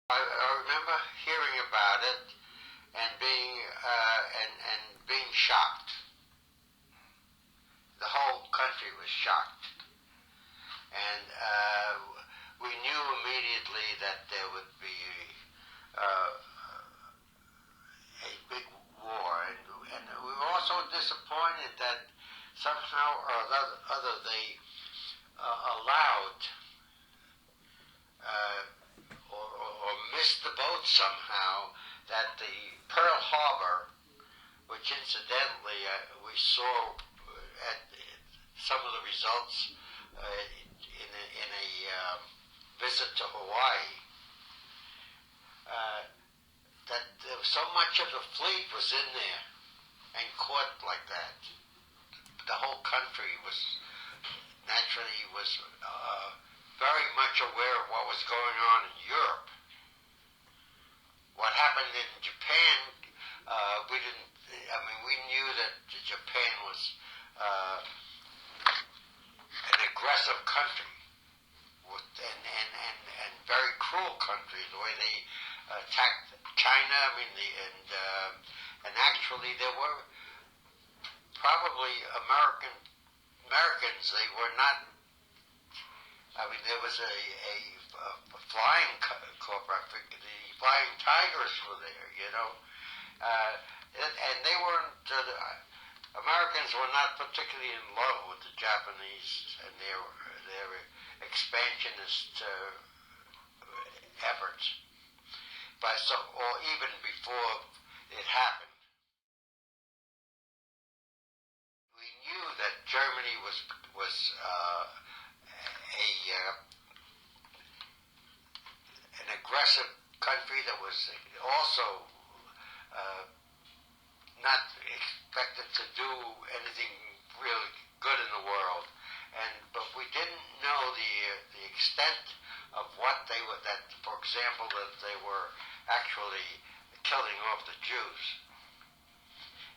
I remember hearing about it and being shocked. The whole country was shocked, and we knew immediately that there would be uh, a big war, and we were also disappointed that somehow or other they allowed uh, or missed the boat somehow that the Pearl Harbor, which incidentally we saw at some of the results in a visit to Hawaii, that so much of the fleet was in there and caught like that. The whole country was very much aware of what was going on in Europe. What happened in Japan, we didn't. I mean, we knew that Japan was an aggressive country and very cruel country. The way they attacked China. I mean, and actually there were probably Americans. They were not. I mean, there was a flying corporate. The Flying Tigers were there, and they weren't. Americans were not particularly in love with the Japanese and their expansionist efforts. Or even before it happened, we knew that Germany was an aggressive country that was also not expected to do anything really good in the world, but we didn't know the extent of what they were. That, for example, that they were actually killing off the Jews,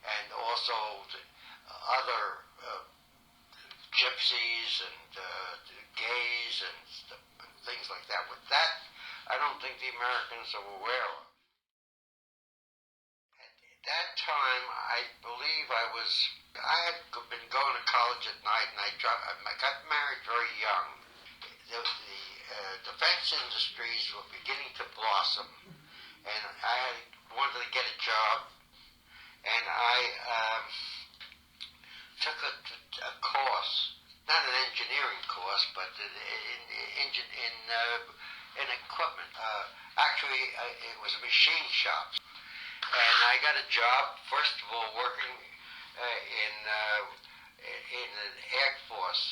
and also the other gypsies and gays and things like that. With that, I don't think the Americans are aware of. At that time, I believe I had been going to college at night, and I got married very young. The defense industries were beginning to blossom, and I wanted to get a job, and I took a course, not an engineering course, but in equipment. Actually, it was a machine shop, and I got a job. First of all, working in an Air Force,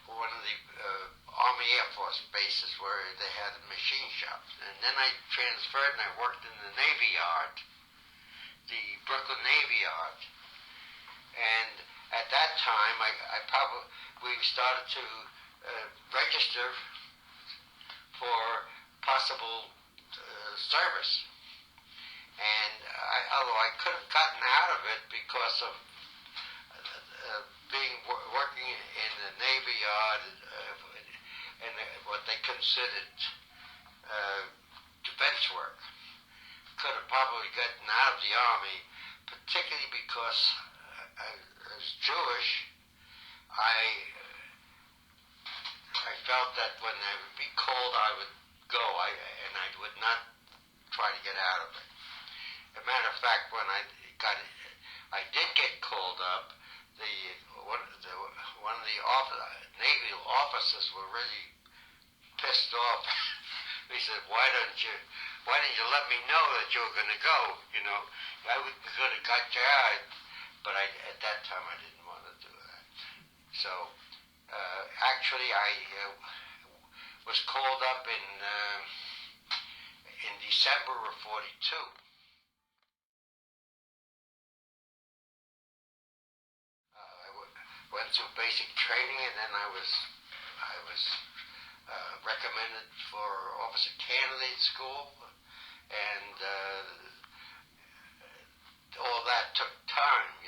one of the Army Air Force bases where they had machine shops, and then I transferred and I worked in the Navy Yard, the Brooklyn Navy Yard, and at that time we started to register for possible service, and although I could have gotten out of it because of working in the Navy Yard and what they considered defense work, could have probably gotten out of the Army, particularly because as Jewish, I felt that when I would be called, I would go, and I would not try to get out of it. As a matter of fact, when I did get called up. One of the Navy officers were really pissed off. He said, "Why didn't you let me know that you were going to go? I could have got you out." But at that time, I didn't want to do that. So actually, I was called up in December of '42. Went through basic training, and then I was recommended for officer candidate school, and all that took time,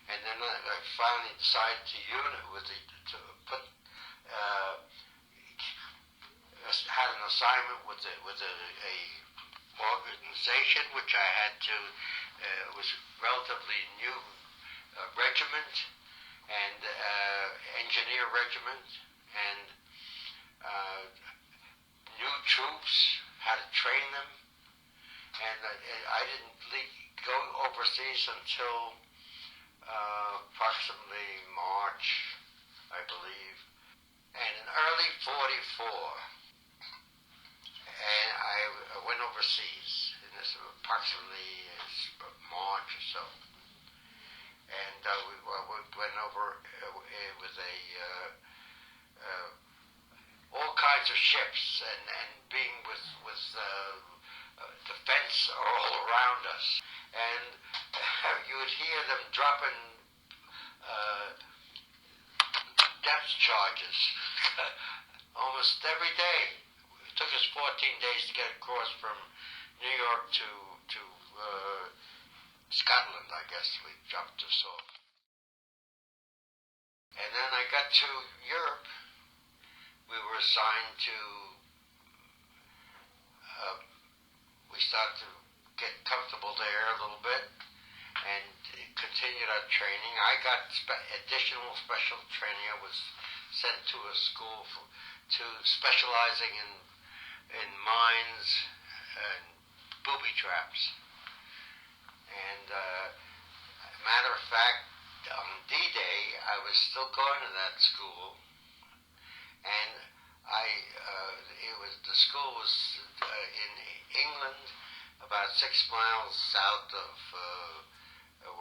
And then I finally decided to assignment with a organization which I had to. It was relatively new regiment and engineer regiment and new troops, how to train them, and I didn't go overseas until approximately March, I believe, and in early '44, and I went overseas in this approximately March or so, and we went over with all kinds of ships and being with defense all around us, and you would hear them dropping depth charges almost every day. It took us 14 days to get across from New York to Scotland, I guess. We dropped us off. And then I got to Europe. We were assigned to, we started to get comfortable there a little bit and continued our training. I got additional special training. I was sent to a school to specializing in mines and booby traps. And matter of fact, on D-Day, I was still going to that school, and the school was in England, about 6 miles south of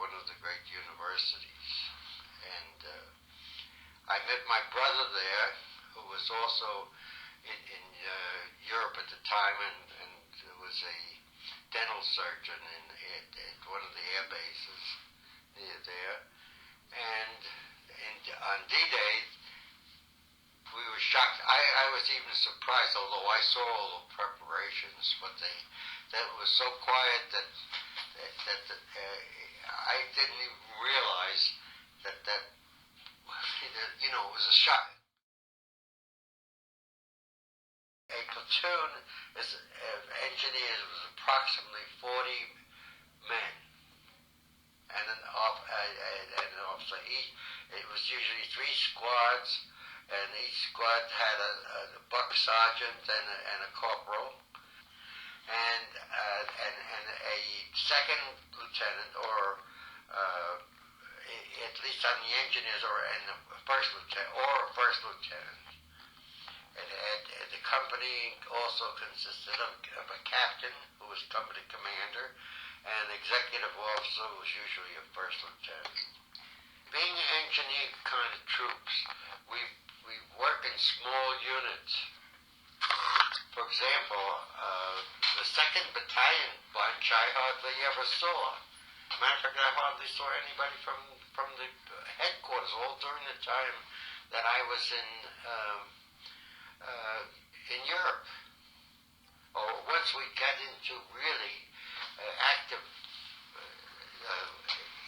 one of the great universities. And I met my brother there, who was also in Europe at the time, and was a dental surgeon at one of the air bases near there. And on D-Day, we were shocked. I was even surprised, although I saw all the preparations, but that was so quiet that I didn't even realize that it was a shock. A platoon of engineers was approximately 40 men, and an officer. It was usually 3 squads, and each squad had a buck sergeant and a corporal, and a second lieutenant, or at least on the engineers, and a first lieutenant. And the company also consisted of a captain, who was company commander, and an executive officer, who was usually a first lieutenant. Being engineer kind of troops, we work in small units. For example, the 2nd Battalion bunch I hardly ever saw. Matter of fact, I hardly saw anybody from the headquarters all during the time that I was in Europe. Or once we got into really active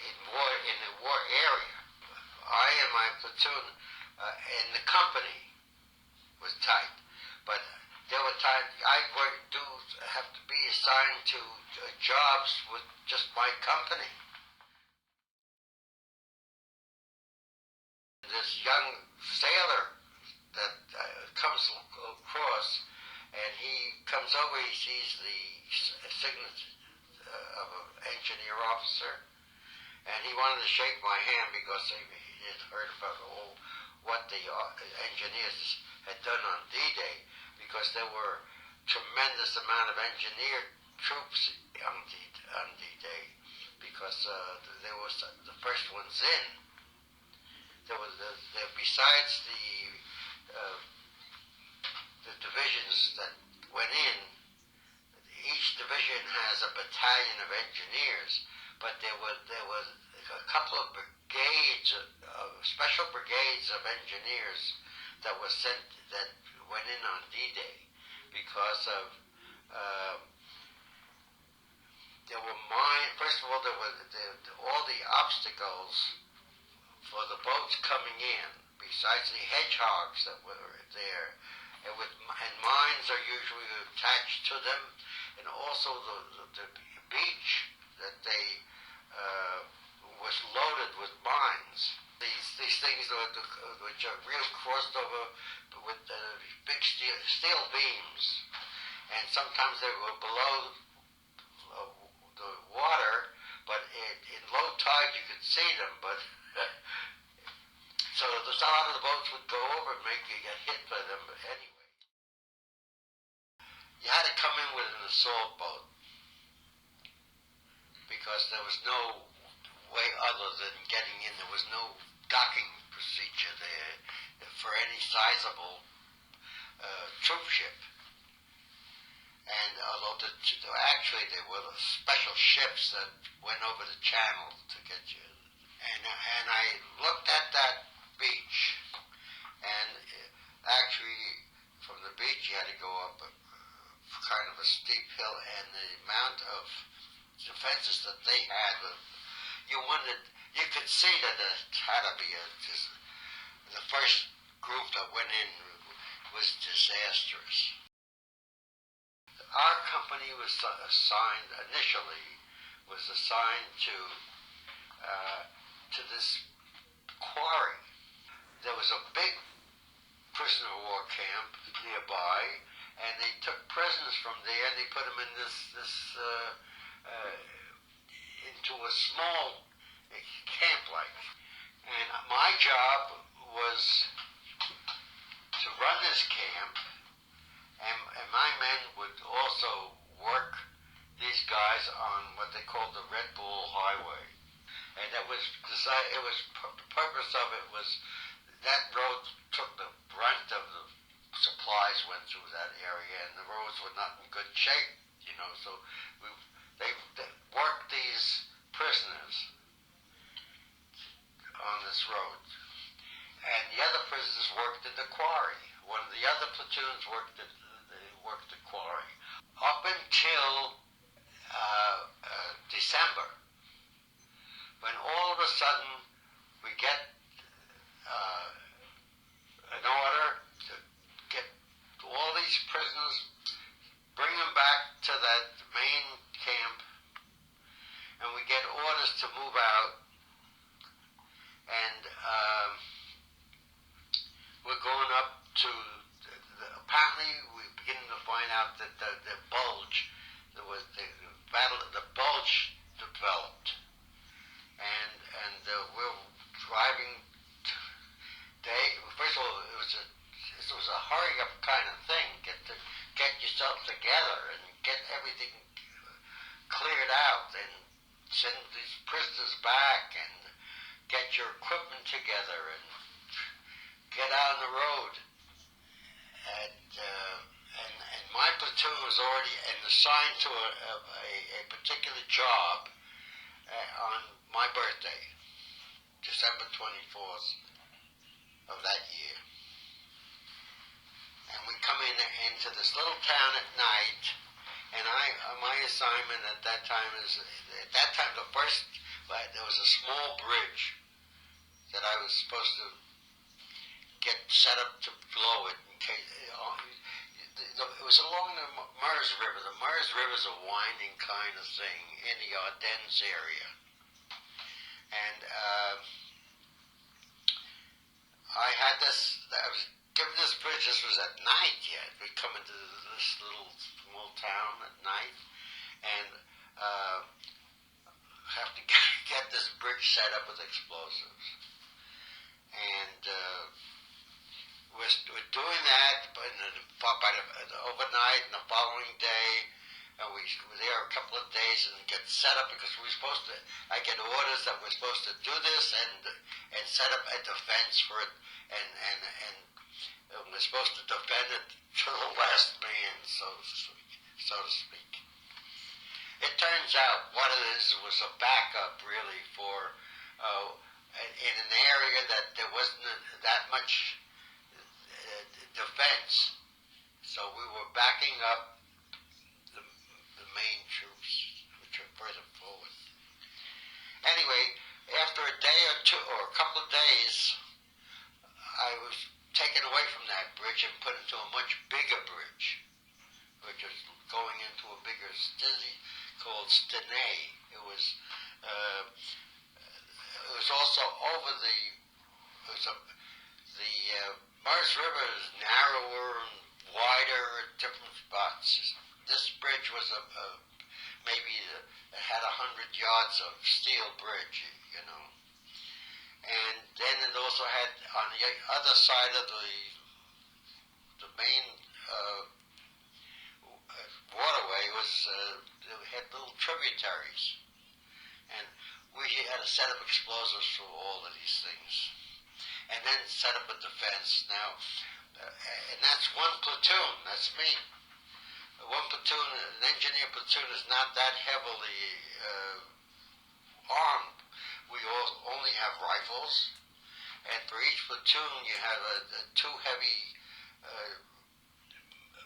in the war area, I and my platoon in the company was tight, but there were times I do have to be assigned to jobs with just my company. This young sailor that comes across, and he comes over, he sees the signature of an engineer officer, and he wanted to shake my hand because he had heard about what the engineers had done on D-Day, because there were tremendous amount of engineer troops on D-Day, because they were the first ones in. There was besides the divisions that went in. Each division has a battalion of engineers, but there was a couple of brigades, special brigades of engineers that went in on D-Day because of there were first of all, there were all the obstacles for the boats coming in, besides the hedgehogs that were there, and mines are usually attached to them, and also the beach that they was loaded with mines. These things which are real crossed over with big steel beams, and sometimes they were below the water, but in low tide you could see them, but so the side of the boats would go over and make you get hit by them. But anyway, you had to come in with an assault boat because there was no way other than getting in. There was no docking procedure there for any sizable troop ship. And although actually there were special ships that went over the channel to get you. And I looked at that beach, and actually from the beach you had to go up kind of a steep hill, and the amount of defenses that they had, you could see that it had to be the first group that went in was disastrous. Our company was assigned to this quarry. There was a big prisoner of war camp nearby, and they took prisoners from there and they put them in into a small camp like. And my job was to run this camp, and my men would also work these guys on what they called the Red Bull Highway. And that was decided, the purpose of it was that road took the brunt of the supplies went through that area, and the roads were not in good shape, so they worked these prisoners on this road. And the other prisoners worked in the quarry. One of the other platoons worked the quarry. Up until December, when all of a sudden we get an order to get all these prisoners, bring them back to that main camp, and we get orders to move out, and we're going up to, apparently we're beginning to find out that the bulge, the bulge developed, and we're driving first of all, it was a hurry up kind of thing, get yourself together and get everything cleared out and send these prisoners back and get your equipment together and get out on the road. And my platoon was already assigned to a particular job on my birthday, December 24th of that year. And we come into this little town at night, and my assignment at that time there was a small bridge that I was supposed to get set up to blow it in case. It was along the Memoirs River. The Memoirs River is a winding kind of thing in the Ardennes area. And I was given this bridge. This was at night yet. We come into this little small town at night, and have to get this bridge set up with explosives. And we're doing that by the overnight and the following day. And we were there a couple of days and get set up because I get orders that we're supposed to do this and set up a defense for it, and we're supposed to defend it to the last man, so to speak. It turns out what it is was a backup really for in an area that there wasn't that much defense, so we were backing up the main troops, which are further forward. Anyway, after a day or two, or a couple of days, I was taken away from that bridge bridge and put into a much bigger bridge, which was going into a bigger city called Stenay. It was also over the Memoirs River is narrower and wider at different spots. This bridge was it had 100 yards of steel bridge, you know. And then it also had, on the other side of the main waterway it had little tributaries. And we had a set of explosives for all of these things. And then set up a defense. Now, and that's one platoon, that's me. One platoon, an engineer platoon, is not that heavily armed. We only have rifles, and for each platoon you have two heavy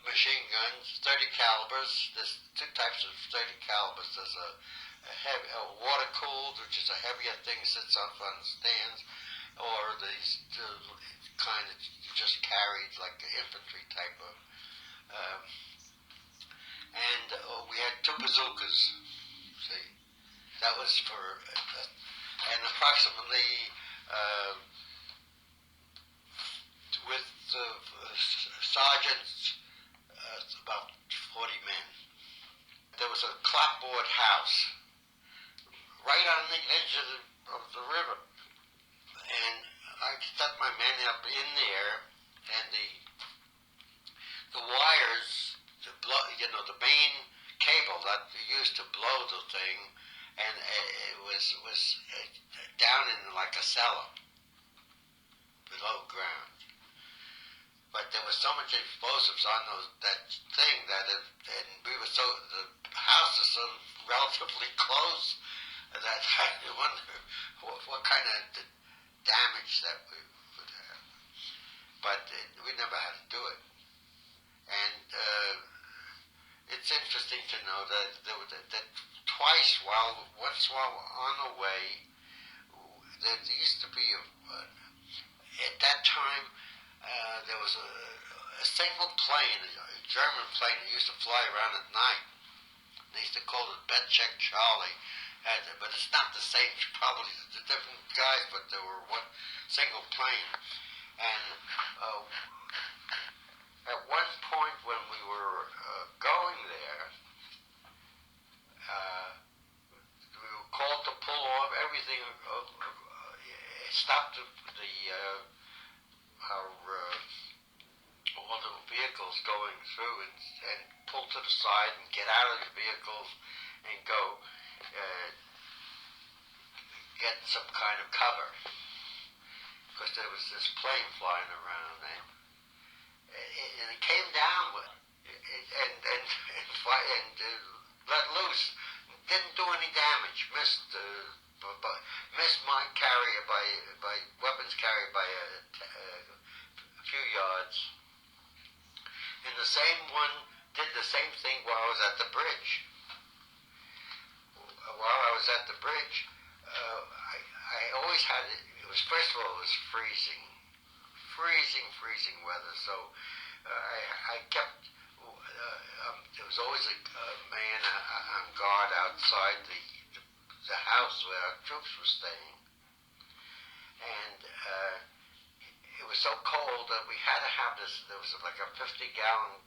machine guns, 30 calibers. There's two types of 30 calibers. There's a water-cooled, which is a heavier thing, sits up on stands, or these kind that you just carried, like the infantry type of. And we had two bazookas. See, that was for, and approximately with the sergeants, about 40 men. There was a clapboard house right on the edge of the river, and I stuck my men up in there, and the wires, the main cable that they used to blow the thing, and it was down in like a cellar below ground. But there was so much explosives on that thing and the house is so relatively close that I wonder what kind of damage that we would have. But we never had to do it. And it's interesting to know that twice, once while on the way, there used to be at that time, there was a single plane, a German plane that used to fly around at night. They used to call it Bedcheck Charlie. But it's not the same, probably the different guys, but there were one single plane. And at one point when we were going there, we were called to pull off everything, stopped all the vehicles going through and pull to the side and get out of the vehicles and go get some kind of cover, because there was this plane flying around, and it came down and let loose. Didn't do any damage. Missed my carrier by weapons carrier by a few yards. And the same one did the same thing while I was at the bridge. While I was at the bridge, I always had it. It was, first of all, it was freezing weather. So I kept. There was always a man on guard outside the house where our troops were staying, and it was so cold that we had to have this. There was like a 50-gallon,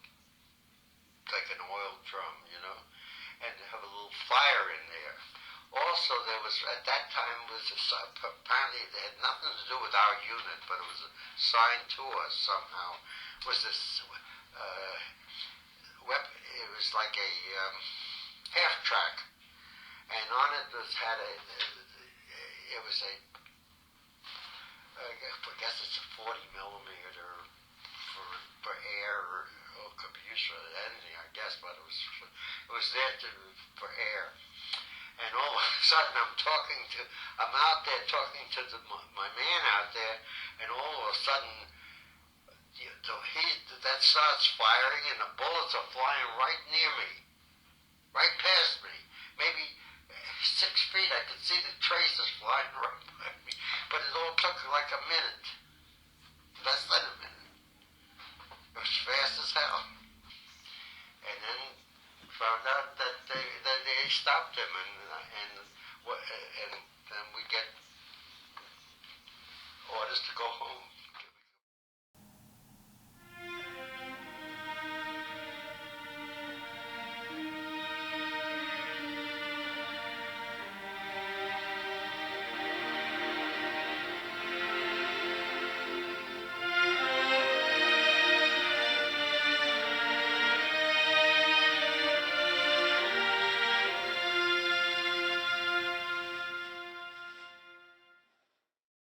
like an oil drum, and have a little fire in there. Also, there was, at that time, apparently it had nothing to do with our unit, but it was assigned to us somehow, was this weapon. It was like a half-track, and on it I guess it's a 40 millimeter for air, or could be used for anything, I guess, but it was there for air. And all of a sudden I'm out there talking to my man out there, and all of a sudden that starts firing, and the bullets are flying right near me, right past me, maybe 6 feet. I could see the traces flying right by me, but it all took like a minute, less than a minute. him, and